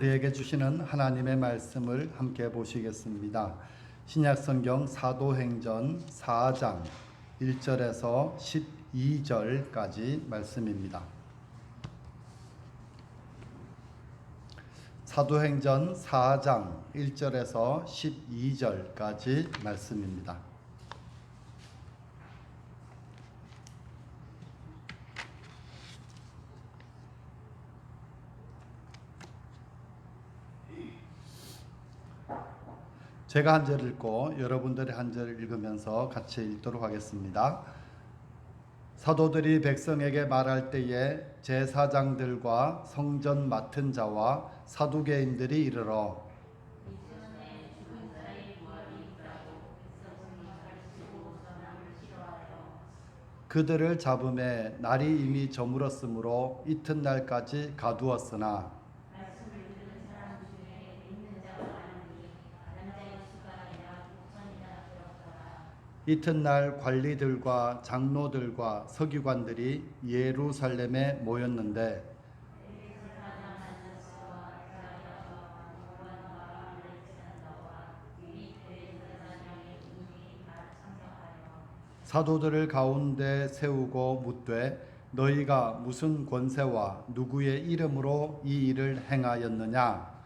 우리에게 주시는 하나님의 말씀을 함께 보시겠습니다. 신약성경 사도행전 4장 1절에서 12절까지 말씀입니다. 사도행전 4장 1절에서 12절까지 말씀입니다. 제가 한 절 읽고 여러분들이 한 절 읽으면서 같이 읽도록 하겠습니다. 사도들이 백성에게 말할 때에 제사장들과 성전 맡은 자와 사두개인들이 이르러 그들을 잡음에 날이 이미 저물었으므로 이튿날까지 가두었으나 이튿날 관리들과 장로들과 서기관들이 예루살렘에 모였는데 사도들을 가운데 세우고 묻되 너희가 무슨 권세와 누구의 이름으로 이 일을 행하였느냐?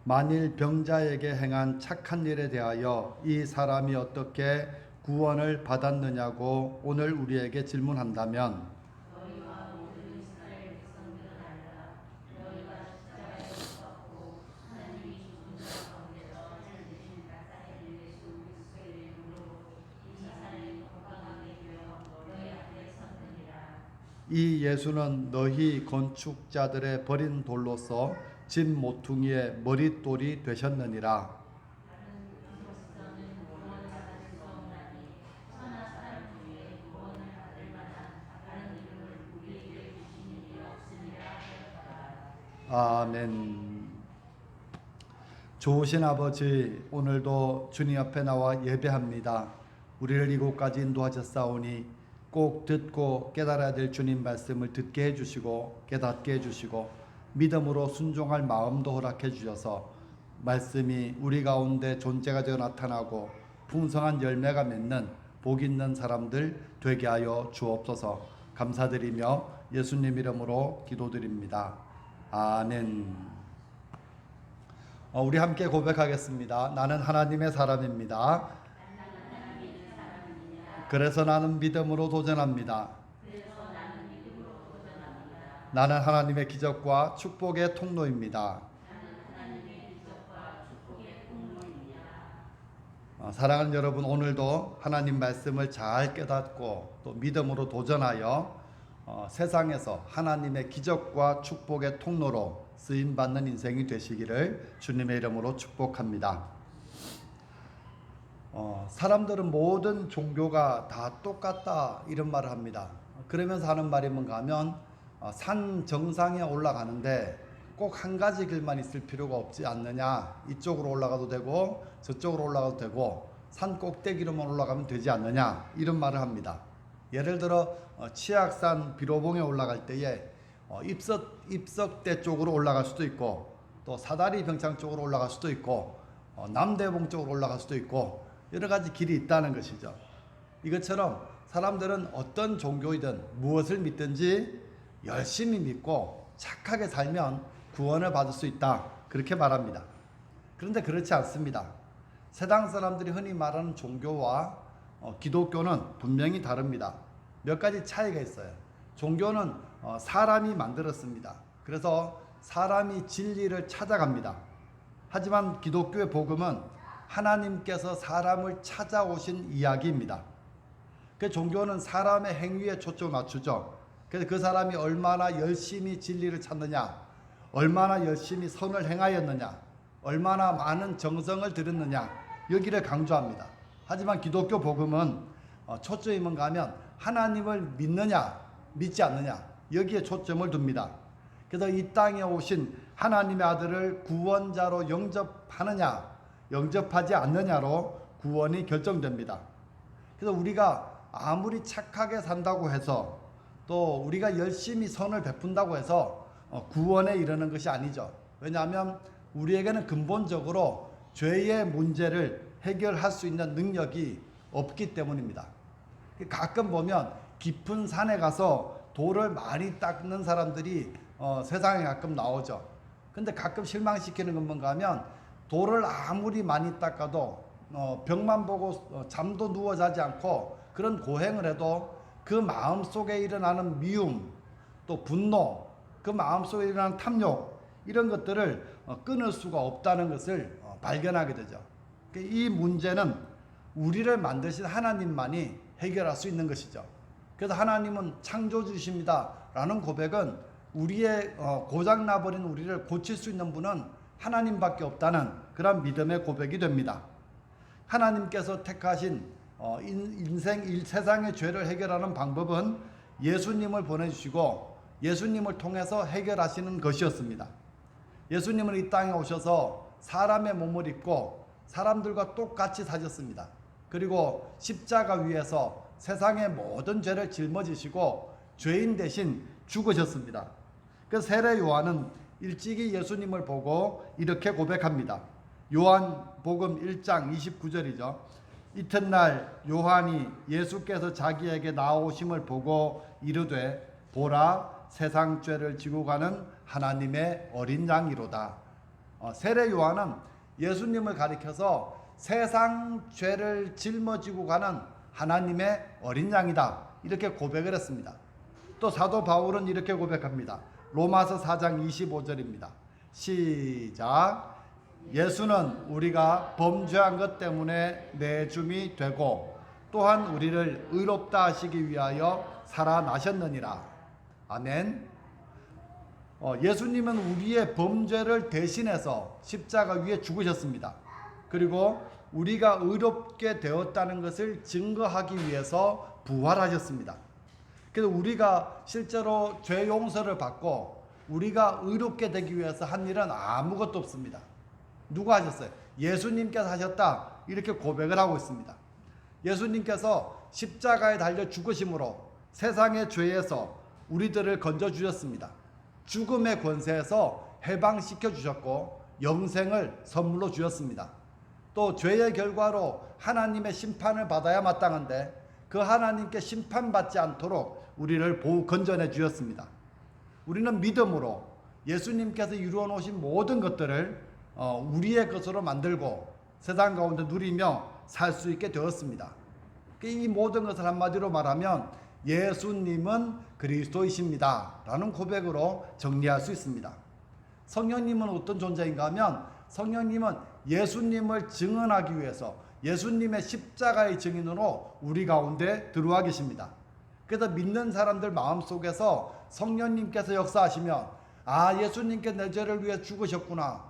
만일 병자에게 행한 착한 일에 대하여 이 사람이 어떻게 구원을 받았느냐고 오늘 우리에게 질문한다면 이 예수는 너희 건축자들의 버린 돌로서 집 모퉁이의 머릿돌이 되셨느니라. 아멘. 좋으신 아버지, 오늘도 주님 앞에 나와 예배합니다. 우리를 이곳까지 인도하셨사오니 꼭 듣고 깨달아야 될 주님 말씀을 듣게 해주시고 깨닫게 해주시고 믿음으로 순종할 마음도 허락해 주셔서 말씀이 우리 가운데 존재가 되어 나타나고 풍성한 열매가 맺는 복 있는 사람들 되게 하여 주옵소서. 감사드리며 예수님 이름으로 기도드립니다. 아멘. 우리 함께 고백하겠습니다. 나는 하나님의 사람입니다. 그래서 나는 믿음으로 도전합니다. 나는 하나님의 기적과 축복의 통로입니다. 사랑하는 여러분, 오늘도 하나님 말씀을 잘 깨닫고 또 믿음으로 도전하여 세상에서 하나님의 기적과 축복의 통로로 쓰임받는 인생이 되시기를 주님의 이름으로 축복합니다. 사람들은 모든 종교가 다 똑같다 이런 말을 합니다. 그러면서 하는 말이 뭔가 하면 산 정상에 올라가는데 꼭 한 가지 길만 있을 필요가 없지 않느냐, 이쪽으로 올라가도 되고 저쪽으로 올라가도 되고 산 꼭대기로만 올라가면 되지 않느냐 이런 말을 합니다. 예를 들어 치악산 비로봉에 올라갈 때에 입석대 쪽으로 올라갈 수도 있고 또 사다리 병창 쪽으로 올라갈 수도 있고 남대봉 쪽으로 올라갈 수도 있고 여러 가지 길이 있다는 것이죠. 이것처럼 사람들은 어떤 종교이든 무엇을 믿든지 열심히 믿고 착하게 살면 구원을 받을 수 있다 그렇게 말합니다. 그런데 그렇지 않습니다. 세상 사람들이 흔히 말하는 종교와 기독교는 분명히 다릅니다. 몇 가지 차이가 있어요. 종교는 사람이 만들었습니다. 그래서 사람이 진리를 찾아갑니다. 하지만 기독교의 복음은 하나님께서 사람을 찾아오신 이야기입니다. 그 종교는 사람의 행위에 초점을 맞추죠. 그래서 그 사람이 얼마나 열심히 진리를 찾느냐, 얼마나 열심히 선을 행하였느냐, 얼마나 많은 정성을 들였느냐 여기를 강조합니다. 하지만 기독교 복음은 초점이 뭔가 하면 하나님을 믿느냐 믿지 않느냐 여기에 초점을 둡니다. 그래서 이 땅에 오신 하나님의 아들을 구원자로 영접하느냐 영접하지 않느냐로 구원이 결정됩니다. 그래서 우리가 아무리 착하게 산다고 해서 또 우리가 열심히 선을 베푼다고 해서 구원에 이르는 것이 아니죠. 왜냐하면 우리에게는 근본적으로 죄의 문제를 해결할 수 있는 능력이 없기 때문입니다. 가끔 보면 깊은 산에 가서 돌을 많이 닦는 사람들이 세상에 가끔 나오죠. 근데 가끔 실망시키는 건 뭔가 하면 돌을 아무리 많이 닦아도 벽만 보고 잠도 누워 자지 않고 그런 고행을 해도 그 마음속에 일어나는 미움, 또 분노, 그 마음속에 일어나는 탐욕, 이런 것들을 끊을 수가 없다는 것을 발견하게 되죠. 이 문제는 우리를 만드신 하나님만이 해결할 수 있는 것이죠. 그래서 하나님은 창조주십니다 라는 고백은 우리의 고장나버린 우리를 고칠 수 있는 분은 하나님밖에 없다는 그런 믿음의 고백이 됩니다. 하나님께서 택하신 세상의 죄를 해결하는 방법은 예수님을 보내주시고 예수님을 통해서 해결하시는 것이었습니다. 예수님은 이 땅에 오셔서 사람의 몸을 입고 사람들과 똑같이 사셨습니다. 그리고 십자가 위에서 세상의 모든 죄를 짊어지시고 죄인 대신 죽으셨습니다. 그래서 세례 요한은 일찍이 예수님을 보고 이렇게 고백합니다. 요한복음 1장 29절이죠. 이튿날 요한이 예수께서 자기에게 나오심을 보고 이르되 보라 세상 죄를 지고 가는 하나님의 어린 양이로다. 세례 요한은 예수님을 가리켜서 세상 죄를 짊어지고 가는 하나님의 어린 양이다 이렇게 고백을 했습니다. 또 사도 바울은 이렇게 고백합니다. 로마서 4장 25절입니다. 시작. 예수는 우리가 범죄한 것 때문에 내줌이 되고 또한 우리를 의롭다 하시기 위하여 살아나셨느니라. 아멘. 예수님은 우리의 범죄를 대신해서 십자가 위에 죽으셨습니다. 그리고 우리가 의롭게 되었다는 것을 증거하기 위해서 부활하셨습니다. 그래서 우리가 실제로 죄 용서를 받고 우리가 의롭게 되기 위해서 한 일은 아무것도 없습니다. 누가 하셨어요? 예수님께서 하셨다 이렇게 고백을 하고 있습니다. 예수님께서 십자가에 달려 죽으심으로 세상의 죄에서 우리들을 건져주셨습니다. 죽음의 권세에서 해방시켜 주셨고 영생을 선물로 주셨습니다. 또 죄의 결과로 하나님의 심판을 받아야 마땅한데 그 하나님께 심판받지 않도록 우리를 건져내 주셨습니다. 우리는 믿음으로 예수님께서 이루어 놓으신 모든 것들을 우리의 것으로 만들고 세상 가운데 누리며 살 수 있게 되었습니다. 이 모든 것을 한마디로 말하면 예수님은 그리스도이십니다 라는 고백으로 정리할 수 있습니다. 성령님은 어떤 존재인가 하면 성령님은 예수님을 증언하기 위해서 예수님의 십자가의 증인으로 우리 가운데 들어와 계십니다. 그래서 믿는 사람들 마음속에서 성령님께서 역사하시면 예수님께 내 죄를 위해 죽으셨구나.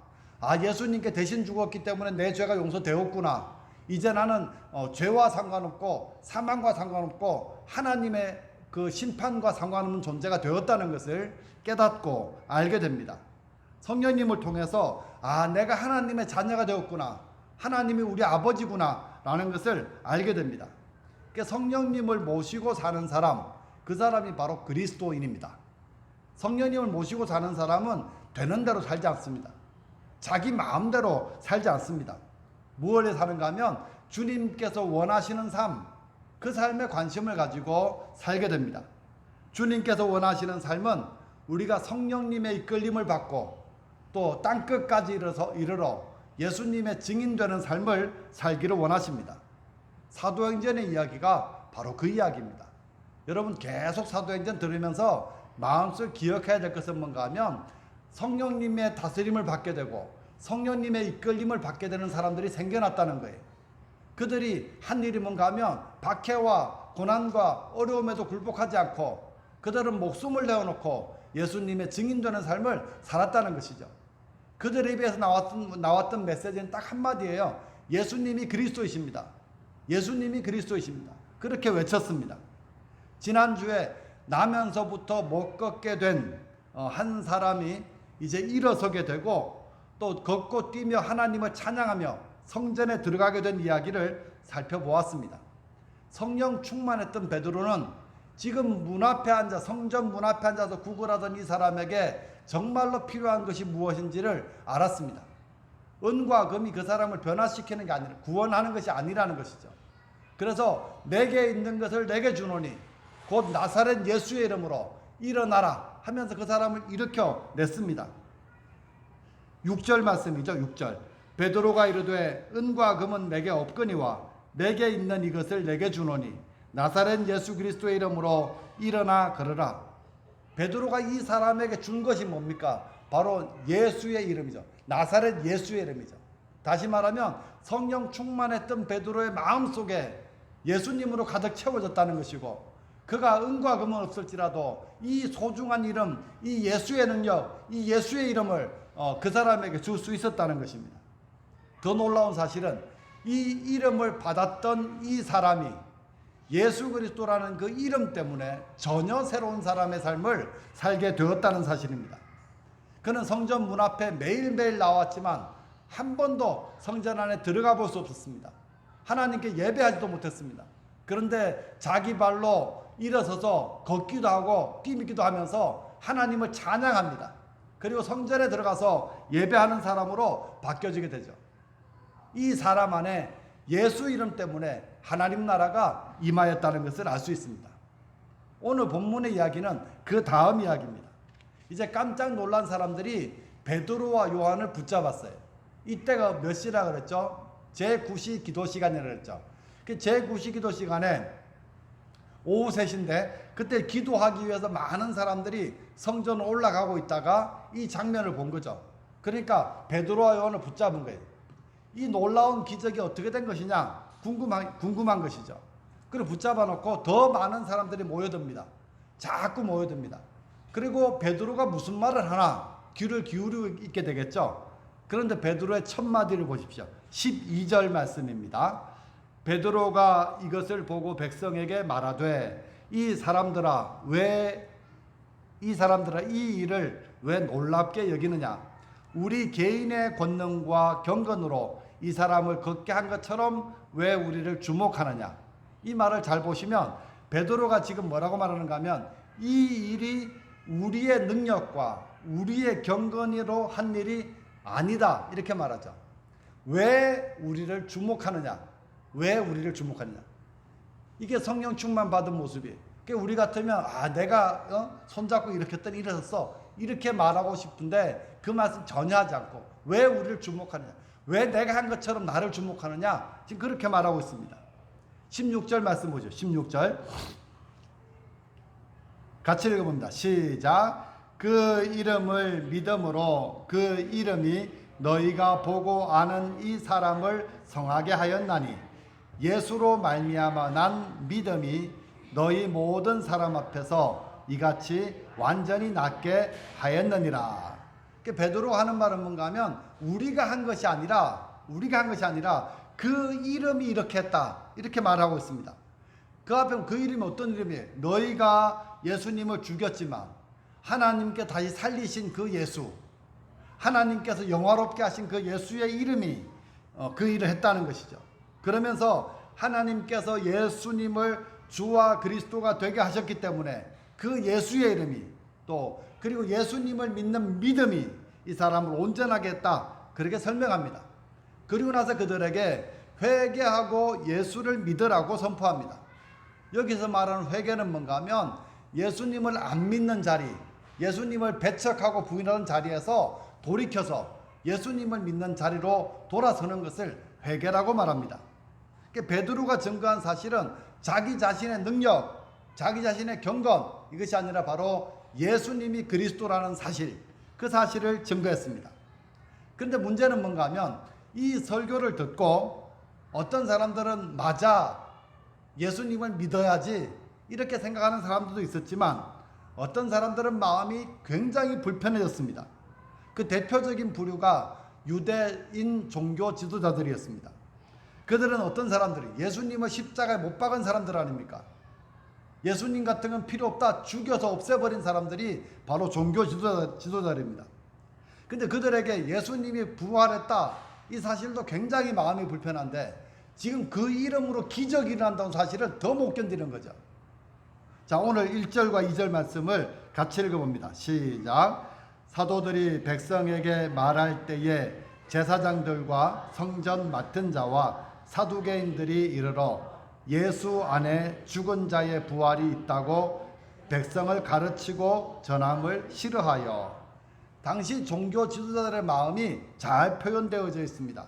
예수님께 대신 죽었기 때문에 내 죄가 용서되었구나. 이제 나는 죄와 상관없고 사망과 상관없고 하나님의 그 심판과 상관없는 존재가 되었다는 것을 깨닫고 알게 됩니다. 성령님을 통해서 내가 하나님의 자녀가 되었구나. 하나님이 우리 아버지구나 라는 것을 알게 됩니다. 성령님을 모시고 사는 사람, 그 사람이 바로 그리스도인입니다. 성령님을 모시고 사는 사람은 되는 대로 살지 않습니다. 자기 마음대로 살지 않습니다. 무엇에 사는가 하면 주님께서 원하시는 삶, 그 삶에 관심을 가지고 살게 됩니다. 주님께서 원하시는 삶은 우리가 성령님의 이끌림을 받고 또 땅끝까지 이르러 예수님의 증인되는 삶을 살기를 원하십니다. 사도행전의 이야기가 바로 그 이야기입니다. 여러분 계속 사도행전 들으면서 마음속에 기억해야 될 것은 뭔가 하면 성령님의 다스림을 받게 되고 성령님의 이끌림을 받게 되는 사람들이 생겨났다는 거예요. 그들이 한 일이 뭔가 하면 박해와 고난과 어려움에도 굴복하지 않고 그들은 목숨을 내어놓고 예수님의 증인되는 삶을 살았다는 것이죠. 그들의 입에서 나왔던 메시지는 딱 한마디예요. 예수님이 그리스도이십니다. 예수님이 그리스도이십니다. 그렇게 외쳤습니다. 지난주에 나면서부터 못 걷게 된 한 사람이 이제 일어서게 되고 또 걷고 뛰며 하나님을 찬양하며 성전에 들어가게 된 이야기를 살펴보았습니다. 성령 충만했던 베드로는 지금 문 앞에 앉아 성전 문 앞에 앉아서 구걸하던 이 사람에게 정말로 필요한 것이 무엇인지를 알았습니다. 은과 금이 그 사람을 변화시키는 게 아니라 구원하는 것이 아니라는 것이죠. 그래서 내게 있는 것을 내게 주노니 곧 나사렛 예수의 이름으로 일어나라 하면서 그 사람을 일으켜 냈습니다. 6절 말씀이죠. 6절. 베드로가 이르되 은과 금은 내게 없거니와 내게 있는 이것을 내게 주노니 나사렛 예수 그리스도의 이름으로 일어나 걸으라. 베드로가 이 사람에게 준 것이 뭡니까? 바로 예수의 이름이죠. 나사렛 예수의 이름이죠. 다시 말하면 성령 충만했던 베드로의 마음속에 예수님으로 가득 채워졌다는 것이고, 그가 은과 금은 없을지라도 이 소중한 이름, 이 예수의 능력, 이 예수의 이름을 그 사람에게 줄 수 있었다는 것입니다. 더 놀라운 사실은 이 이름을 받았던 이 사람이 예수 그리스도라는 그 이름 때문에 전혀 새로운 사람의 삶을 살게 되었다는 사실입니다. 그는 성전 문 앞에 매일매일 나왔지만 한 번도 성전 안에 들어가 볼 수 없었습니다. 하나님께 예배하지도 못했습니다. 그런데 자기 발로 일어서서 걷기도 하고 뛰기도 하면서 하나님을 찬양합니다. 그리고 성전에 들어가서 예배하는 사람으로 바뀌어지게 되죠. 이 사람 안에 예수 이름 때문에 하나님 나라가 임하였다는 것을 알 수 있습니다. 오늘 본문의 이야기는 그 다음 이야기입니다. 이제 깜짝 놀란 사람들이 베드로와 요한을 붙잡았어요. 이때가 몇 시라 그랬죠? 제9시 기도 시간이라고 그랬죠. 그 제9시 기도 시간에 오후 3시인데 그때 기도하기 위해서 많은 사람들이 성전에 올라가고 있다가 이 장면을 본 거죠. 그러니까 베드로와 요한을 붙잡은 거예요. 이 놀라운 기적이 어떻게 된 것이냐 궁금한 것이죠. 그리고 붙잡아 놓고 더 많은 사람들이 모여듭니다. 자꾸 모여듭니다. 그리고 베드로가 무슨 말을 하나 귀를 기울이고 있게 되겠죠. 그런데 베드로의 첫 마디를 보십시오. 12절 말씀입니다. 베드로가 이것을 보고 백성에게 말하되 이 사람들아 이 일을 왜 놀랍게 여기느냐? 우리 개인의 권능과 경건으로 이 사람을 걷게 한 것처럼 왜 우리를 주목하느냐? 이 말을 잘 보시면 베드로가 지금 뭐라고 말하는가 하면 이 일이 우리의 능력과 우리의 경건으로 한 일이 아니다 이렇게 말하죠. 왜 우리를 주목하느냐? 왜 우리를 주목하느냐? 이게 성령 충만 받은 모습이에요. 우리 같으면 내가 손잡고 이렇게 했더니 일어섰어 이렇게 말하고 싶은데 그 말씀 전혀 하지 않고 왜 우리를 주목하느냐? 왜 내가 한 것처럼 나를 주목하느냐? 지금 그렇게 말하고 있습니다. 16절 말씀 보죠. 16절 같이 읽어봅니다. 시작. 그 이름을 믿음으로 그 이름이 너희가 보고 아는 이 사람을 성하게 하였나니 예수로 말미암아 난 믿음이 너희 모든 사람 앞에서 이같이 완전히 낫게 하였느니라. 베드로가 하는 말은 뭔가 하면 우리가 한 것이 아니라 그 이름이 이렇게 했다 이렇게 말하고 있습니다. 그 앞에 그 이름이 어떤 이름이에요? 너희가 예수님을 죽였지만 하나님께 다시 살리신 그 예수, 하나님께서 영화롭게 하신 그 예수의 이름이 그 일을 했다는 것이죠. 그러면서 하나님께서 예수님을 주와 그리스도가 되게 하셨기 때문에 그 예수의 이름이 또 그리고 예수님을 믿는 믿음이 이 사람을 온전하게 했다 그렇게 설명합니다. 그리고 나서 그들에게 회개하고 예수를 믿으라고 선포합니다. 여기서 말하는 회개는 뭔가 하면 예수님을 안 믿는 자리, 예수님을 배척하고 부인하는 자리에서 돌이켜서 예수님을 믿는 자리로 돌아서는 것을 회개라고 말합니다. 베드로가 증거한 사실은 자기 자신의 능력, 자기 자신의 경건 이것이 아니라 바로 예수님이 그리스도라는 사실, 그 사실을 증거했습니다. 그런데 문제는 뭔가 하면 이 설교를 듣고 어떤 사람들은 맞아 예수님을 믿어야지 이렇게 생각하는 사람들도 있었지만 어떤 사람들은 마음이 굉장히 불편해졌습니다. 그 대표적인 부류가 유대인 종교 지도자들이었습니다. 그들은 어떤 사람들이 예수님을 십자가에 못 박은 사람들 아닙니까? 예수님 같은 건 필요 없다 죽여서 없애버린 사람들이 바로 종교 지도자들입니다. 근데 그들에게 예수님이 부활했다 이 사실도 굉장히 마음이 불편한데 지금 그 이름으로 기적이 일어난다는 사실을 더 못 견디는 거죠. 자, 오늘 1절과 2절 말씀을 같이 읽어봅니다. 시작. 사도들이 백성에게 말할 때에 제사장들과 성전 맡은 자와 사두개인들이 이르러 예수 안에 죽은 자의 부활이 있다고 백성을 가르치고 전함을 싫어하여. 당시 종교 지도자들의 마음이 잘 표현되어져 있습니다.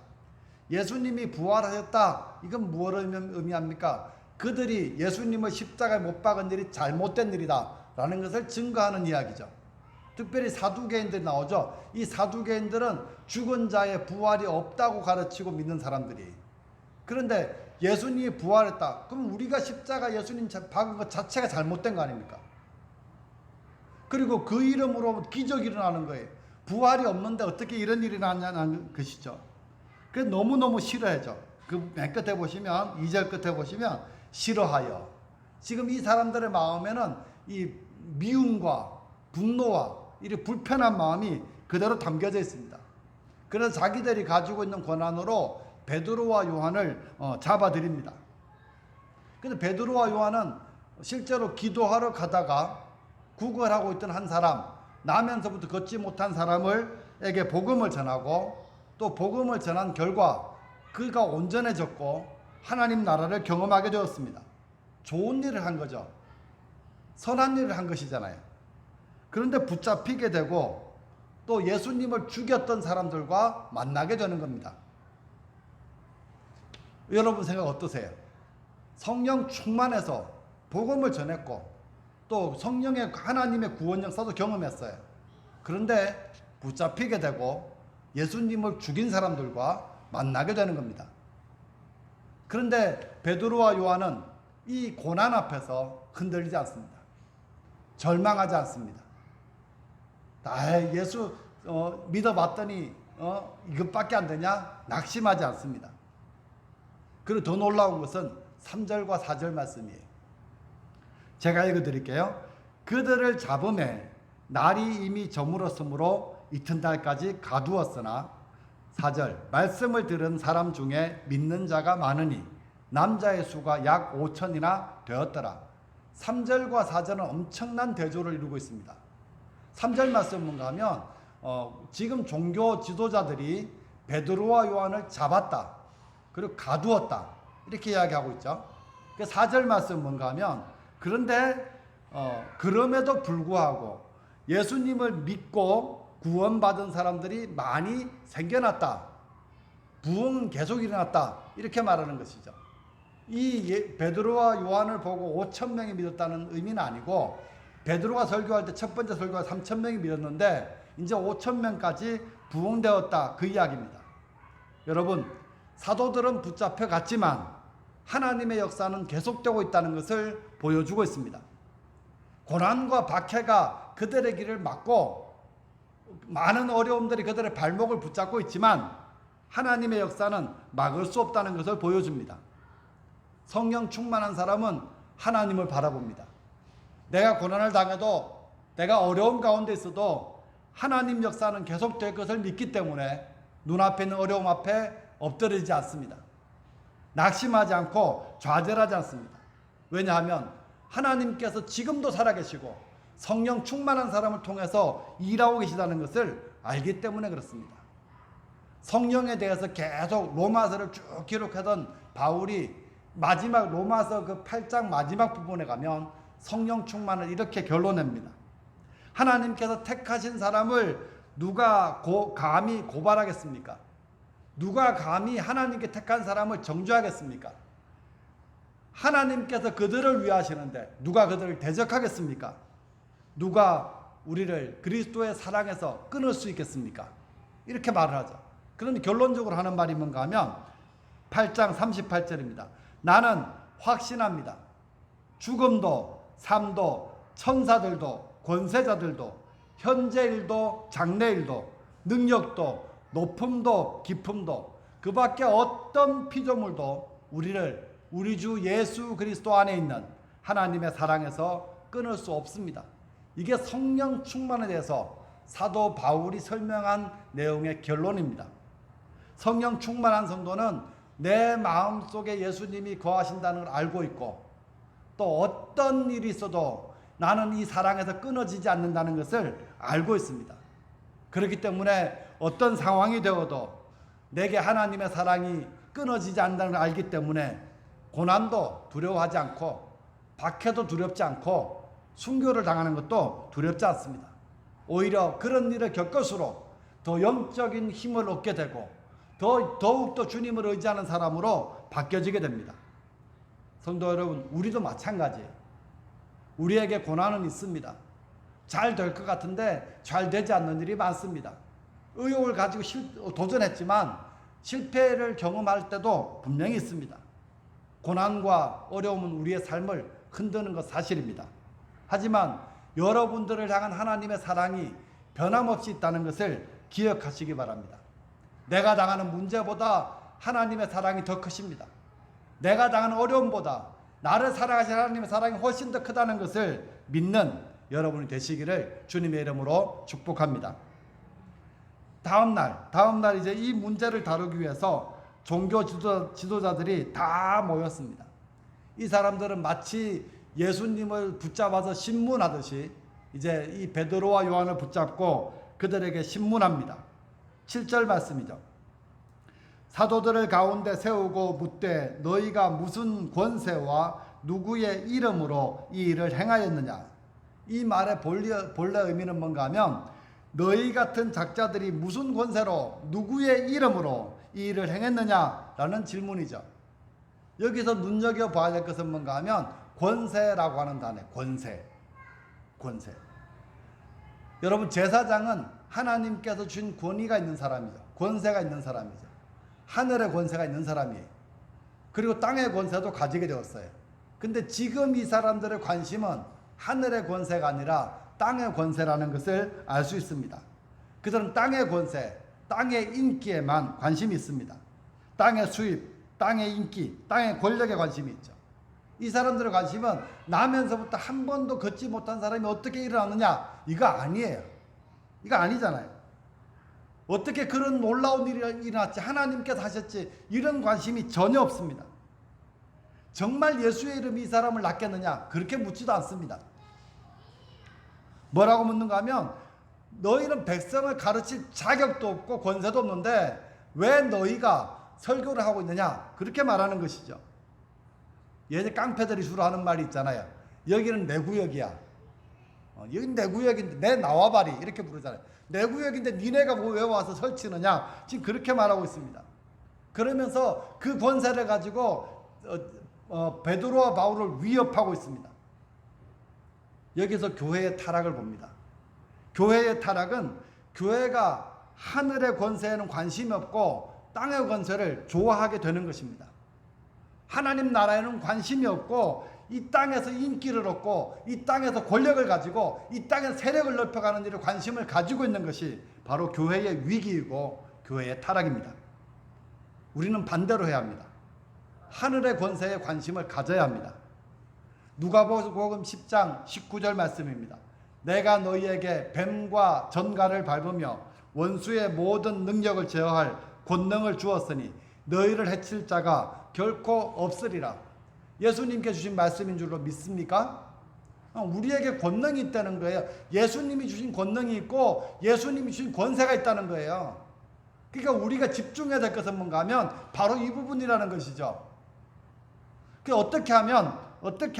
예수님이 부활하셨다. 이건 무엇을 의미합니까? 그들이 예수님을 십자가에 못 박은 일이 잘못된 일이다 라는 것을 증거하는 이야기죠. 특별히 사두개인들이 나오죠. 이 사두개인들은 죽은 자의 부활이 없다고 가르치고 믿는 사람들이. 그런데 예수님이 부활했다. 그럼 우리가 십자가 예수님 박은 것 자체가 잘못된 거 아닙니까? 그리고 그 이름으로 기적이 일어나는 거예요. 부활이 없는데 어떻게 이런 일이 일어나냐는 것이죠. 그래서 너무너무 싫어하죠. 그 맨 끝에 보시면 2절 끝에 보시면 싫어하여. 지금 이 사람들의 마음에는 이 미움과 분노와 이 불편한 마음이 그대로 담겨져 있습니다. 그래서 자기들이 가지고 있는 권한으로 베드로와 요한을 잡아들입니다. 그래서 베드로와 요한은 실제로 기도하러 가다가 구걸하고 있던 한 사람, 나면서부터 걷지 못한 사람에게 복음을 전하고 또 복음을 전한 결과 그가 온전해졌고 하나님 나라를 경험하게 되었습니다. 좋은 일을 한 거죠. 선한 일을 한 것이잖아요. 그런데 붙잡히게 되고 또 예수님을 죽였던 사람들과 만나게 되는 겁니다. 여러분 생각 어떠세요? 성령 충만해서 복음을 전했고 또 성령의 하나님의 구원 역사도 경험했어요. 그런데 붙잡히게 되고 예수님을 죽인 사람들과 만나게 되는 겁니다. 그런데 베드로와 요한은 이 고난 앞에서 흔들리지 않습니다. 절망하지 않습니다. 예수 믿어봤더니 이것밖에 안 되냐? 낙심하지 않습니다. 그리고 더 놀라운 것은 3절과 4절 말씀이에요. 제가 읽어드릴게요. 그들을 잡음에 날이 이미 저물었으므로 이튿날까지 가두었으나 4절 말씀을 들은 사람 중에 믿는 자가 많으니 남자의 수가 약 5천이나 되었더라. 3절과 4절은 엄청난 대조를 이루고 있습니다. 3절 말씀 뭔가 하면 지금 종교 지도자들이 베드로와 요한을 잡았다. 그리고 가두었다. 이렇게 이야기하고 있죠. 4절 말씀 뭔가 하면 그런데 그럼에도 불구하고 예수님을 믿고 구원받은 사람들이 많이 생겨났다. 부흥은 계속 일어났다. 이렇게 말하는 것이죠. 이 베드로와 요한을 보고 5천 명이 믿었다는 의미는 아니고 베드로가 설교할 때 첫 번째 설교가 3천 명이 믿었는데 이제 5천 명까지 부흥되었다. 그 이야기입니다. 여러분 사도들은 붙잡혀 갔지만 하나님의 역사는 계속되고 있다는 것을 보여주고 있습니다. 고난과 박해가 그들의 길을 막고 많은 어려움들이 그들의 발목을 붙잡고 있지만 하나님의 역사는 막을 수 없다는 것을 보여줍니다. 성령 충만한 사람은 하나님을 바라봅니다. 내가 고난을 당해도 내가 어려움 가운데 있어도 하나님 역사는 계속될 것을 믿기 때문에 눈앞에 있는 어려움 앞에 엎드리지 않습니다. 낙심하지 않고 좌절하지 않습니다. 왜냐하면 하나님께서 지금도 살아계시고 성령 충만한 사람을 통해서 일하고 계시다는 것을 알기 때문에 그렇습니다. 성령에 대해서 계속 로마서를 쭉 기록하던 바울이 마지막 로마서 그 8장 마지막 부분에 가면 성령 충만을 이렇게 결론냅니다. 하나님께서 택하신 사람을 누가 감히 고발하겠습니까? 누가 감히 하나님께 택한 사람을 정죄하겠습니까? 하나님께서 그들을 위하시는데 누가 그들을 대적하겠습니까? 누가 우리를 그리스도의 사랑에서 끊을 수 있겠습니까? 이렇게 말을 하죠. 그런데 결론적으로 하는 말이 뭔가 하면 8장 38절입니다. 나는 확신합니다. 죽음도 삶도 천사들도 권세자들도 현재일도 장래일도 능력도 높음도 깊음도 그 밖에 어떤 피조물도 우리를 우리 주 예수 그리스도 안에 있는 하나님의 사랑에서 끊을 수 없습니다. 이게 성령 충만에 대해서 사도 바울이 설명한 내용의 결론입니다. 성령 충만한 성도는 내 마음속에 예수님이 거하신다는 걸 알고 있고, 또 어떤 일이 있어도 나는 이 사랑에서 끊어지지 않는다는 것을 알고 있습니다. 그렇기 때문에 어떤 상황이 되어도 내게 하나님의 사랑이 끊어지지 않는다는 걸 알기 때문에 고난도 두려워하지 않고, 박해도 두렵지 않고, 순교를 당하는 것도 두렵지 않습니다. 오히려 그런 일을 겪을수록 더 영적인 힘을 얻게 되고 더욱더 주님을 의지하는 사람으로 바뀌어지게 됩니다. 성도 여러분, 우리도 마찬가지예요. 우리에게 고난은 있습니다. 잘 될 것 같은데 잘 되지 않는 일이 많습니다. 의욕을 가지고 도전했지만 실패를 경험할 때도 분명히 있습니다. 고난과 어려움은 우리의 삶을 흔드는 것 사실입니다. 하지만 여러분들을 향한 하나님의 사랑이 변함없이 있다는 것을 기억하시기 바랍니다. 내가 당하는 문제보다 하나님의 사랑이 더 크십니다. 내가 당하는 어려움보다 나를 사랑하시는 하나님의 사랑이 훨씬 더 크다는 것을 믿는 여러분이 되시기를 주님의 이름으로 축복합니다. 다음 날 이제 이 문제를 다루기 위해서 종교 지도자들이 다 모였습니다. 이 사람들은 마치 예수님을 붙잡아서 신문하듯이 이제 이 베드로와 요한을 붙잡고 그들에게 신문합니다. 7절 말씀이죠. 사도들을 가운데 세우고 묻되 너희가 무슨 권세와 누구의 이름으로 이 일을 행하였느냐. 이 말의 본래 의미는 뭔가 하면 너희 같은 작자들이 무슨 권세로 누구의 이름으로 이 일을 행했느냐라는 질문이죠. 여기서 눈여겨봐야 될 것은 뭔가 하면 권세라고 하는 단어, 권세. 여러분, 제사장은 하나님께서 준 권위가 있는 사람이죠. 권세가 있는 사람이죠. 하늘의 권세가 있는 사람이에요. 그리고 땅의 권세도 가지게 되었어요. 근데 지금 이 사람들의 관심은 하늘의 권세가 아니라 땅의 권세라는 것을 알 수 있습니다. 그들은 땅의 권세, 땅의 인기에만 관심이 있습니다. 땅의 수입, 땅의 인기, 땅의 권력에 관심이 있죠. 이 사람들의 관심은 나면서부터 한 번도 걷지 못한 사람이 어떻게 일어났느냐, 이거 아니에요. 이거 아니잖아요. 어떻게 그런 놀라운 일이 일어났지, 하나님께서 하셨지, 이런 관심이 전혀 없습니다. 정말 예수의 이름이 이 사람을 낫겠느냐, 그렇게 묻지도 않습니다. 뭐라고 묻는가 하면 너희는 백성을 가르칠 자격도 없고 권세도 없는데 왜 너희가 설교를 하고 있느냐, 그렇게 말하는 것이죠. 예전 깡패들이 주로 하는 말이 있잖아요. 여기는 내 구역이야. 여긴 내 구역인데 내 나와바리, 이렇게 부르잖아요. 내 구역인데 니네가 왜 와서 설치느냐, 지금 그렇게 말하고 있습니다. 그러면서 그 권세를 가지고 베드로와 바울을 위협하고 있습니다. 여기서 교회의 타락을 봅니다. 교회의 타락은 교회가 하늘의 권세에는 관심이 없고 땅의 권세를 좋아하게 되는 것입니다. 하나님 나라에는 관심이 없고 이 땅에서 인기를 얻고 이 땅에서 권력을 가지고 이 땅에서 세력을 넓혀가는 일에 관심을 가지고 있는 것이 바로 교회의 위기이고 교회의 타락입니다. 우리는 반대로 해야 합니다. 하늘의 권세에 관심을 가져야 합니다. 누가복음 10장 19절 말씀입니다. 내가 너희에게 뱀과 전갈을 밟으며 원수의 모든 능력을 제어할 권능을 주었으니 너희를 해칠 자가 결코 없으리라. 예수님께 주신 말씀인 줄로 믿습니까? 우리에게 권능이 있다는 거예요. 예수님이 주신 권능이 있고 예수님이 주신 권세가 있다는 거예요. 그러니까 우리가 집중해야 될 것은 뭔가 하면 바로 이 부분이라는 것이죠. 어떻게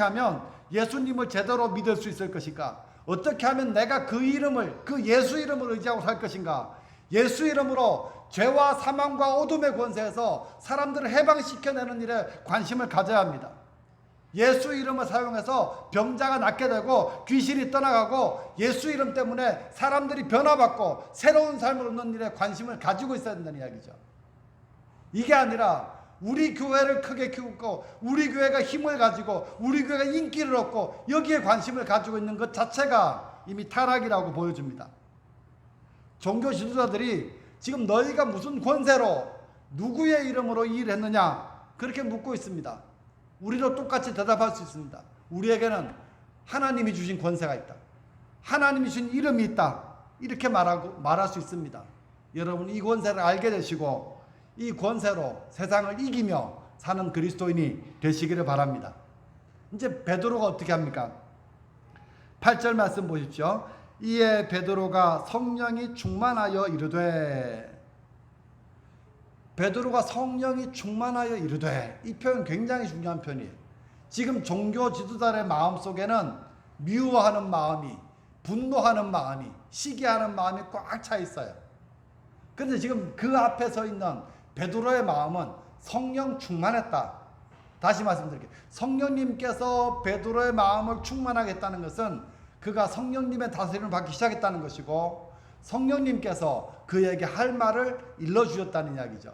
하면 예수님을 제대로 믿을 수 있을 것인가? 어떻게 하면 내가 그 이름을, 그 예수 이름을 의지하고 살 것인가? 예수 이름으로 죄와 사망과 어둠의 권세에서 사람들을 해방시켜내는 일에 관심을 가져야 합니다. 예수 이름을 사용해서 병자가 낫게 되고 귀신이 떠나가고 예수 이름 때문에 사람들이 변화받고 새로운 삶을 얻는 일에 관심을 가지고 있어야 된다는 이야기죠. 이게 아니라 우리 교회를 크게 키우고 우리 교회가 힘을 가지고 우리 교회가 인기를 얻고 여기에 관심을 가지고 있는 것 자체가 이미 타락이라고 보여줍니다. 종교 지도자들이 지금 너희가 무슨 권세로 누구의 이름으로 이 일을 했느냐, 그렇게 묻고 있습니다. 우리도 똑같이 대답할 수 있습니다. 우리에게는 하나님이 주신 권세가 있다, 하나님이 주신 이름이 있다, 이렇게 말할 수 있습니다. 여러분, 이 권세를 알게 되시고 이 권세로 세상을 이기며 사는 그리스도인이 되시기를 바랍니다. 이제 베드로가 어떻게 합니까? 8절 말씀 보십시오. 이에 베드로가 성령이 충만하여 이르되, 베드로가 성령이 충만하여 이르되, 이 표현 굉장히 중요한 표현이에요. 지금 종교 지도자의 마음속에는 미워하는 마음이, 분노하는 마음이, 시기하는 마음이 꽉 차 있어요. 그런데 지금 그 앞에 서 있는 베드로의 마음은 성령 충만했다. 다시 말씀드릴게요. 성령님께서 베드로의 마음을 충만하게 했다는 것은 그가 성령님의 다스림을 받기 시작했다는 것이고, 성령님께서 그에게 할 말을 일러주셨다는 이야기죠.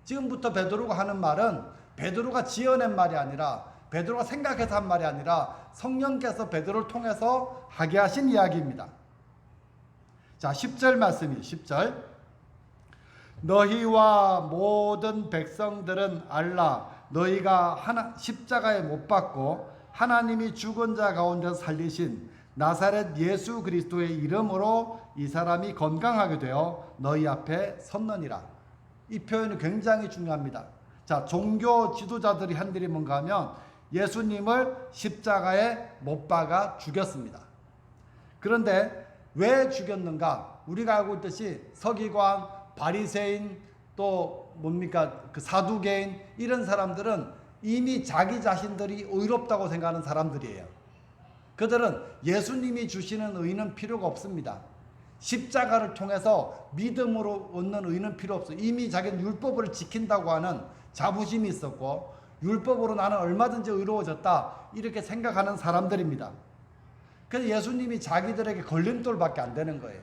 지금부터 베드로가 하는 말은 베드로가 지어낸 말이 아니라, 베드로가 생각해서 한 말이 아니라 성령께서 베드로를 통해서 하게 하신 이야기입니다. 자, 10절 말씀이 10절. 너희와 모든 백성들은 알라. 너희가 십자가에 못 박고 하나님이 죽은 자 가운데서 살리신 나사렛 예수 그리스도의 이름으로 이 사람이 건강하게 되어 너희 앞에 섰느니라. 이 표현이 굉장히 중요합니다. 자, 종교 지도자들이 한 일이 뭔가 하면 예수님을 십자가에 못 박아 죽였습니다. 그런데 왜 죽였는가? 우리가 알고 있듯이 서기관, 바리새인, 또 뭡니까? 그 사두개인, 이런 사람들은 이미 자기 자신들이 의롭다고 생각하는 사람들이에요. 그들은 예수님이 주시는 의는 필요가 없습니다. 십자가를 통해서 믿음으로 얻는 의는 필요 없어요. 이미 자기는 율법을 지킨다고 하는 자부심이 있었고, 율법으로 나는 얼마든지 의로워졌다, 이렇게 생각하는 사람들입니다. 그래서 예수님이 자기들에게 걸림돌밖에 안 되는 거예요.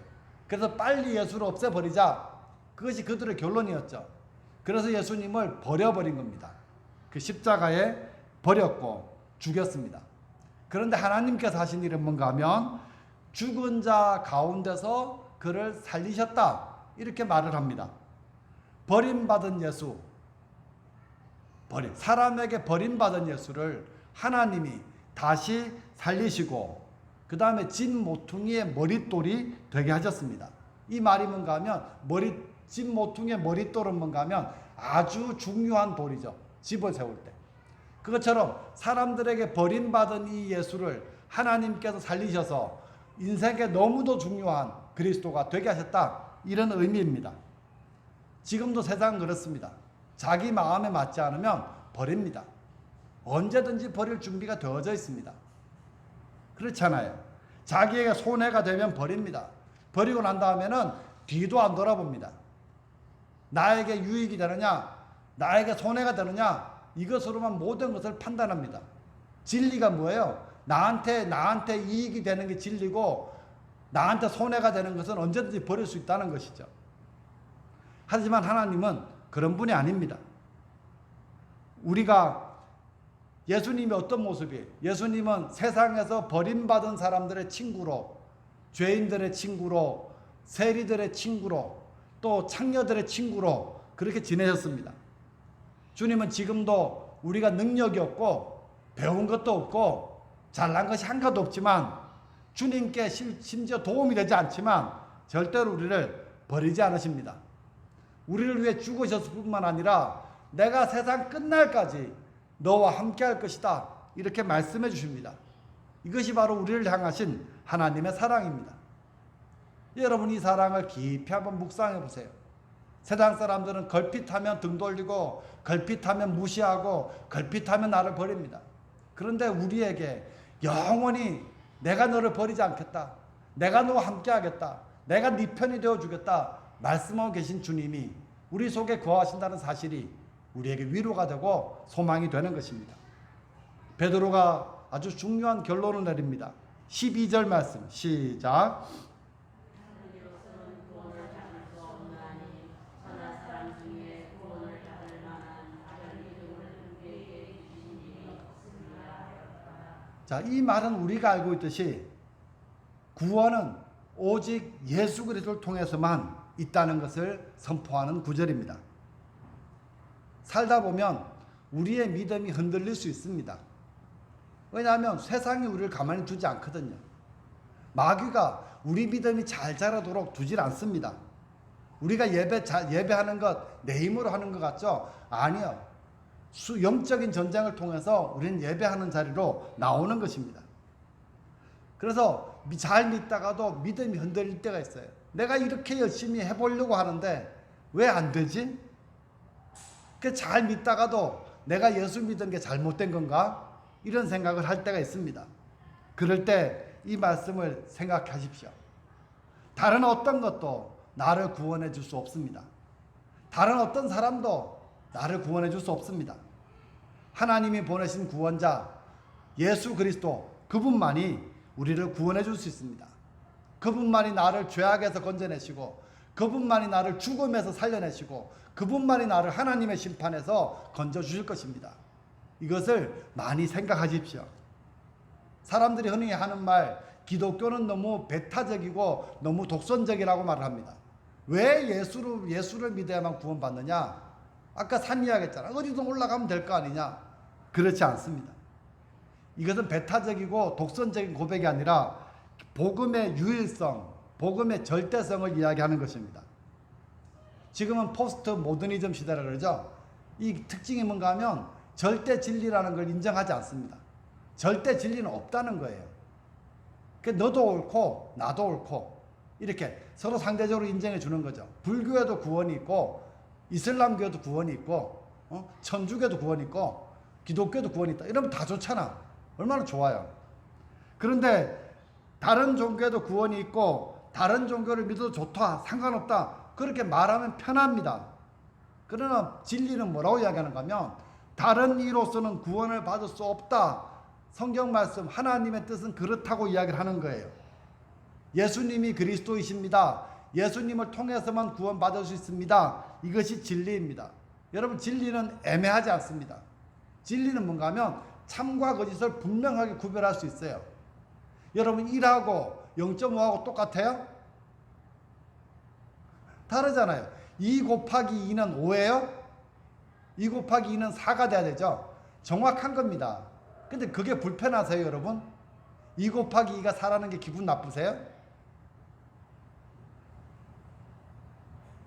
그래서 빨리 예수를 없애버리자, 그것이 그들의 결론이었죠. 그래서 예수님을 버려버린 겁니다. 그 십자가에 버렸고 죽였습니다. 그런데 하나님께서 하신 일은 뭔가 하면 죽은 자 가운데서 그를 살리셨다, 이렇게 말을 합니다. 버림받은 예수, 사람에게 버림받은 예수를 하나님이 다시 살리시고, 그 다음에 진 모퉁이의 머릿돌이 되게 하셨습니다. 이 말이 뭔가 하면 진 모퉁이의 머릿돌은 뭔가 하면 아주 중요한 돌이죠. 집을 세울 때. 그것처럼 사람들에게 버림받은 이 예수를 하나님께서 살리셔서 인생에 너무도 중요한 그리스도가 되게 하셨다, 이런 의미입니다. 지금도 세상은 그렇습니다. 자기 마음에 맞지 않으면 버립니다. 언제든지 버릴 준비가 되어져 있습니다. 그렇잖아요. 자기에게 손해가 되면 버립니다. 버리고 난 다음에는 뒤도 안 돌아봅니다. 나에게 유익이 되느냐, 나에게 손해가 되느냐, 이것으로만 모든 것을 판단합니다. 진리가 뭐예요? 나한테 이익이 되는 게 진리고, 나한테 손해가 되는 것은 언제든지 버릴 수 있다는 것이죠. 하지만 하나님은 그런 분이 아닙니다. 우리가 예수님이 어떤 모습이에요? 예수님은 세상에서 버림받은 사람들의 친구로, 죄인들의 친구로, 세리들의 친구로, 또 창녀들의 친구로 그렇게 지내셨습니다. 주님은 지금도 우리가 능력이 없고 배운 것도 없고 잘난 것이 한가도 없지만, 주님께 심지어 도움이 되지 않지만 절대로 우리를 버리지 않으십니다. 우리를 위해 죽으셨을 뿐만 아니라 내가 세상 끝날까지 너와 함께 할 것이다, 이렇게 말씀해 주십니다. 이것이 바로 우리를 향하신 하나님의 사랑입니다. 여러분, 이 사랑을 깊이 한번 묵상해 보세요. 세상 사람들은 걸핏하면 등 돌리고, 걸핏하면 무시하고, 걸핏하면 나를 버립니다. 그런데 우리에게 영원히 내가 너를 버리지 않겠다, 내가 너와 함께 하겠다, 내가 네 편이 되어주겠다 말씀하고 계신 주님이 우리 속에 거하신다는 사실이 우리에게 위로가 되고 소망이 되는 것입니다. 베드로가 아주 중요한 결론을 내립니다. 12절 말씀 시작. 자, 이 말은 우리가 알고 있듯이 구원은 오직 예수 그리스도를 통해서만 있다는 것을 선포하는 구절입니다. 살다 보면 우리의 믿음이 흔들릴 수 있습니다. 왜냐하면 세상이 우리를 가만히 두지 않거든요. 마귀가 우리 믿음이 잘 자라도록 두질 않습니다. 우리가 예배하는 것 내 힘으로 하는 것 같죠? 아니요. 영적인 전쟁을 통해서 우리는 예배하는 자리로 나오는 것입니다. 그래서 잘 믿다가도 믿음이 흔들릴 때가 있어요. 내가 이렇게 열심히 해보려고 하는데 왜 안 되지? 잘 믿다가도 내가 예수 믿은 게 잘못된 건가? 이런 생각을 할 때가 있습니다. 그럴 때 이 말씀을 생각하십시오. 다른 어떤 것도 나를 구원해 줄 수 없습니다. 다른 어떤 사람도 나를 구원해 줄 수 없습니다. 하나님이 보내신 구원자 예수 그리스도, 그분만이 우리를 구원해 줄 수 있습니다. 그분만이 나를 죄악에서 건져내시고, 그분만이 나를 죽음에서 살려내시고, 그분만이 나를 하나님의 심판에서 건져주실 것입니다. 이것을 많이 생각하십시오. 사람들이 흔히 하는 말, 기독교는 너무 배타적이고 너무 독선적이라고 말을 합니다. 왜 예수를 믿어야만 구원받느냐? 아까 산 이야기했잖아. 어디든 올라가면 될 거 아니냐? 그렇지 않습니다. 이것은 배타적이고 독선적인 고백이 아니라 복음의 유일성, 복음의 절대성을 이야기하는 것입니다. 지금은 포스트 모더니즘 시대라 그러죠. 이 특징이 뭔가 하면 절대 진리라는 걸 인정하지 않습니다. 절대 진리는 없다는 거예요. 너도 옳고 나도 옳고 이렇게 서로 상대적으로 인정해 주는 거죠. 불교에도 구원이 있고, 이슬람교에도 구원이 있고, 천주교도 구원이 있고, 기독교도 구원이 있다. 이러면 다 좋잖아. 얼마나 좋아요. 그런데 다른 종교에도 구원이 있고 다른 종교를 믿어도 좋다, 상관없다, 그렇게 말하면 편합니다. 그러나 진리는 뭐라고 이야기하는가 하면 다른 이로서는 구원을 받을 수 없다. 성경 말씀 하나님의 뜻은 그렇다고 이야기를 하는 거예요. 예수님이 그리스도이십니다. 예수님을 통해서만 구원받을 수 있습니다. 이것이 진리입니다. 여러분, 진리는 애매하지 않습니다. 진리는 뭔가 하면 참과 거짓을 분명하게 구별할 수 있어요. 여러분, 1하고 0.5하고 똑같아요? 다르잖아요. 2 곱하기 2는 5예요? 2 곱하기 2는 4가 돼야 되죠. 정확한 겁니다. 근데 그게 불편하세요, 여러분? 2 곱하기 2가 4라는 게 기분 나쁘세요?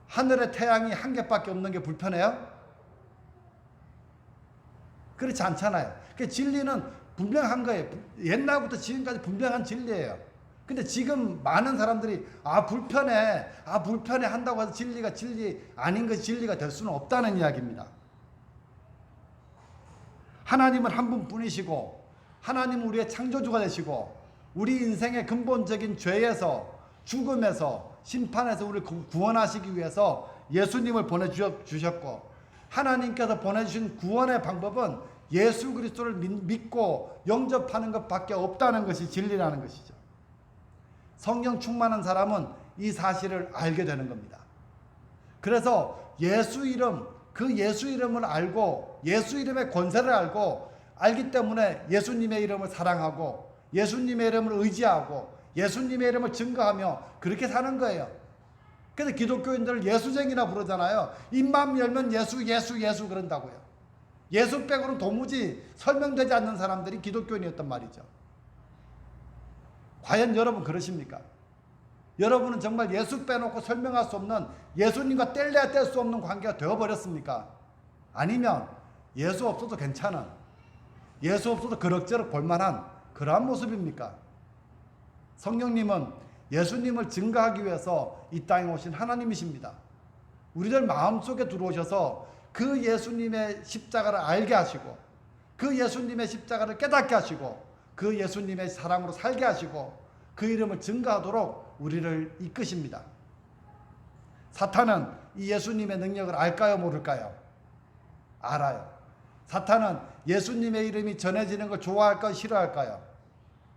하늘에 태양이 한 개밖에 없는 게 불편해요? 그렇지 않잖아요. 그 진리는 분명한 거예요. 옛날부터 지금까지 분명한 진리예요. 근데 지금 많은 사람들이 불편해 한다고 해서 진리가 진리 아닌 것이 진리가 될 수는 없다는 이야기입니다. 하나님은 한 분뿐이시고, 하나님은 우리의 창조주가 되시고, 우리 인생의 근본적인 죄에서, 죽음에서, 심판에서 우리를 구원하시기 위해서 예수님을 보내주셨고, 하나님께서 보내주신 구원의 방법은 예수 그리스도를 믿고 영접하는 것밖에 없다는 것이 진리라는 것이죠. 성령 충만한 사람은 이 사실을 알게 되는 겁니다. 그래서 예수 이름, 그 예수 이름을 알고, 예수 이름의 권세를 알기 때문에 예수님의 이름을 사랑하고, 예수님의 이름을 의지하고, 예수님의 이름을 증거하며 그렇게 사는 거예요. 그래서 기독교인들을 예수쟁이라 부르잖아요. 입만 열면 예수 그런다고요. 예수 빼고는 도무지 설명되지 않는 사람들이 기독교인이었단 말이죠. 과연 여러분 그러십니까? 여러분은 정말 예수 빼놓고 설명할 수 없는, 예수님과 뗄래야 뗄 수 없는 관계가 되어버렸습니까? 아니면 예수 없어도 괜찮은, 예수 없어도 그럭저럭 볼만한 그러한 모습입니까? 성령님은 예수님을 증거하기 위해서 이 땅에 오신 하나님이십니다. 우리들 마음속에 들어오셔서 그 예수님의 십자가를 알게 하시고, 그 예수님의 십자가를 깨닫게 하시고, 그 예수님의 사랑으로 살게 하시고, 그 이름을 증거하도록 우리를 이끄십니다. 사탄은 이 예수님의 능력을 알까요, 모를까요? 알아요. 사탄은 예수님의 이름이 전해지는 걸 좋아할까요, 싫어할까요?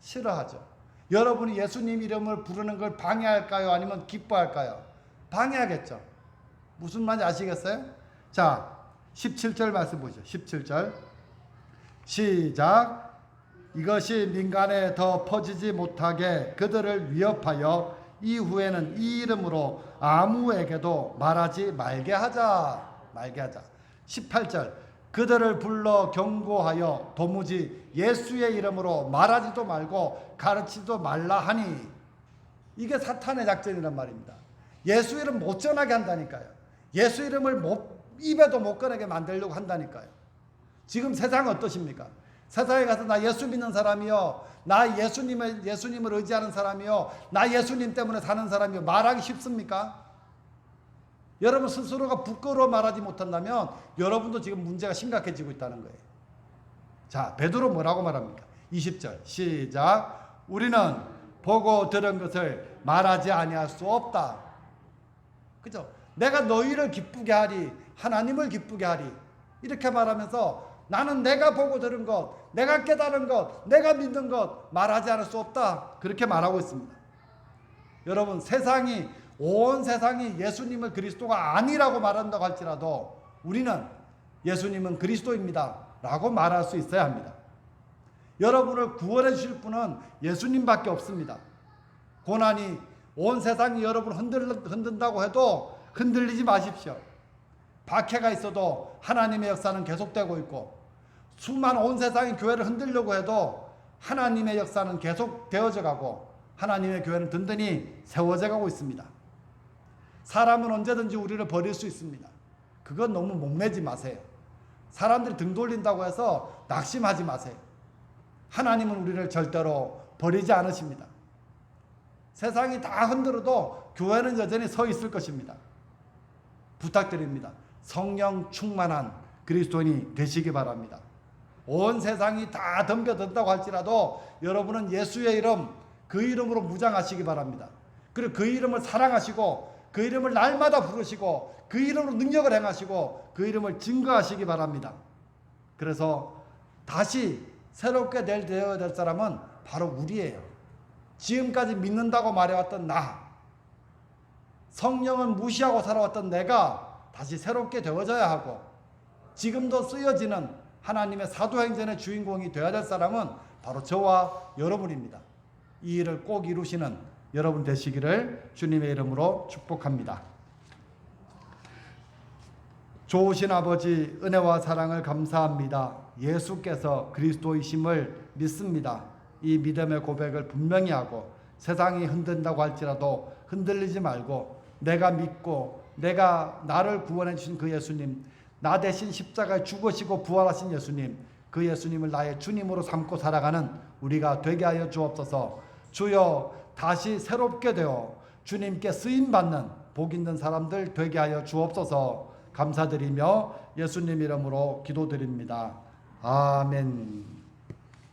싫어하죠. 여러분이 예수님 이름을 부르는 걸 방해할까요, 아니면 기뻐할까요? 방해하겠죠. 무슨 말인지 아시겠어요? 자, 17절 말씀 보시죠. 17절 시작. 이것이 민간에 더 퍼지지 못하게 그들을 위협하여 이후에는 이 이름으로 아무에게도 말하지 말게 하자. 18절 그들을 불러 경고하여 도무지 예수의 이름으로 말하지도 말고 가르치지도 말라 하니. 이게 사탄의 작전이란 말입니다. 예수 이름 못 전하게 한다니까요. 예수 이름을 입에도 못 꺼내게 만들려고 한다니까요. 지금 세상 어떠십니까? 세상에 가서 나 예수 믿는 사람이요, 나 예수님을 의지하는 사람이요, 나 예수님 때문에 사는 사람이요 말하기 쉽습니까? 여러분 스스로가 부끄러워 말하지 못한다면 여러분도 지금 문제가 심각해지고 있다는 거예요. 자, 베드로 뭐라고 말합니까? 20절 시작. 우리는 보고 들은 것을 말하지 아니할 수 없다. 그죠? 내가 너희를 기쁘게 하리, 하나님을 기쁘게 하리, 이렇게 말하면서 나는 내가 보고 들은 것, 내가 깨달은 것, 내가 믿는 것 말하지 않을 수 없다, 그렇게 말하고 있습니다. 여러분 온 세상이 예수님을 그리스도가 아니라고 말한다고 할지라도 우리는 예수님은 그리스도입니다 라고 말할 수 있어야 합니다. 여러분을 구원해 주실 분은 예수님밖에 없습니다. 고난이 온 세상이 여러분을 흔든다고 해도 흔들리지 마십시오. 박해가 있어도 하나님의 역사는 계속되고 있고, 수많은 온 세상이 교회를 흔들려고 해도 하나님의 역사는 계속 되어져 가고 하나님의 교회는 든든히 세워져 가고 있습니다. 사람은 언제든지 우리를 버릴 수 있습니다. 그건 너무 목매지 마세요. 사람들이 등 돌린다고 해서 낙심하지 마세요. 하나님은 우리를 절대로 버리지 않으십니다. 세상이 다 흔들어도 교회는 여전히 서 있을 것입니다. 부탁드립니다. 성령 충만한 그리스도인이 되시기 바랍니다. 온 세상이 다 덤벼든다고 할지라도 여러분은 예수의 이름, 그 이름으로 무장하시기 바랍니다. 그리고 그 이름을 사랑하시고 그 이름을 날마다 부르시고 그 이름으로 능력을 행하시고 그 이름을 증거하시기 바랍니다. 그래서 다시 새롭게 되어야 될 사람은 바로 우리예요. 지금까지 믿는다고 말해왔던 나, 성령은 무시하고 살아왔던 내가 다시 새롭게 되어져야 하고, 지금도 쓰여지는 하나님의 사도행전의 주인공이 되어야 될 사람은 바로 저와 여러분입니다. 이 일을 꼭 이루시는 여러분 되시기를 주님의 이름으로 축복합니다. 좋으신 아버지, 은혜와 사랑을 감사합니다. 예수께서 그리스도이심을 믿습니다. 이 믿음의 고백을 분명히 하고 세상이 흔든다고 할지라도 흔들리지 말고 내가 믿고 내가 나를 구원해 주신 그 예수님, 나 대신 십자가에 죽으시고 부활하신 예수님, 그 예수님을 나의 주님으로 삼고 살아가는 우리가 되게 하여 주옵소서. 주여, 다시 새롭게 되어 주님께 쓰임받는 복 있는 사람들 되게 하여 주옵소서. 감사드리며 예수님 이름으로 기도드립니다. 아멘.